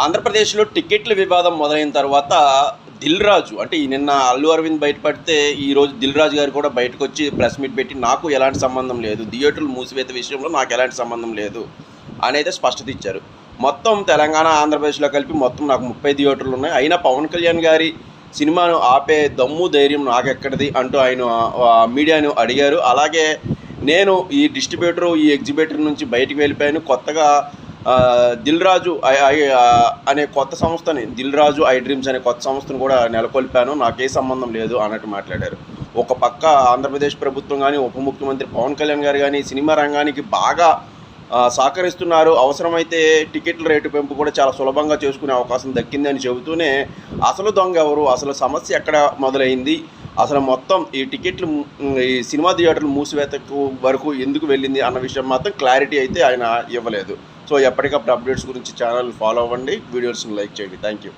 ఆంధ్రప్రదేశ్‌లో టికెట్ల వివాదం మొదలైన తర్వాత 'దిల్ రాజు' అంటే ఈ నిన్న అల్లు అరవింద్ బయటపడితే, ఈరోజు 'దిల్ రాజు' గారు కూడా బయటకొచ్చి ప్రెస్ మీట్ పెట్టి నాకు ఎలాంటి సంబంధం లేదు, థియేటర్లు మూసివేత విషయంలో నాకు ఎలాంటి సంబంధం లేదు అనేది స్పష్టత ఇచ్చారు. మొత్తం తెలంగాణ, ఆంధ్రప్రదేశ్‌లో కలిపి మొత్తం నాకు 30 థియేటర్లు ఉన్నాయి. అయినా పవన్ కళ్యాణ్ గారి సినిమాను ఆపే దమ్ము, ధైర్యం నాకెక్కడిది అంటూ ఆయన మీడియాను అడిగారు. అలాగే నేను ఈ డిస్ట్రిబ్యూటరు, ఈ ఎగ్జిబిటర్ నుంచి బయటికి వెళ్ళిపోయాను. కొత్తగా 'దిల్ రాజు' అనే కొత్త సంస్థని, 'దిల్ రాజు ఐ డ్రీమ్స్' అనే కొత్త సంస్థను కూడా నెలకొల్పాను. నాకే సంబంధం లేదు అన్నట్టు మాట్లాడారు. ఒక పక్క ఆంధ్రప్రదేశ్ ప్రభుత్వం కానీ, ఉప ముఖ్యమంత్రి పవన్ కళ్యాణ్ గారు కానీ సినిమా రంగానికి బాగా సహకరిస్తున్నారు. అవసరమైతే టికెట్ల రేటు పెంపు కూడా చాలా సులభంగా చేసుకునే అవకాశం దక్కిందని చెబుతూనే, అసలు దొంగ ఎవరు, అసలు సమస్య ఎక్కడ మొదలైంది, అసలు మొత్తం ఈ టికెట్లు ఈ సినిమా థియేటర్లు మూసివేతకు వరకు ఎందుకు వెళ్ళింది అన్న విషయం మాత్రం క్లారిటీ అయితే ఆయన ఇవ్వలేదు. సో ఎప్పటికప్పుడు అప్డేట్స్ గురించి ఛానల్ ఫాలో అవ్వండి, వీడియోస్ని లైక్ చేయండి. Thank you.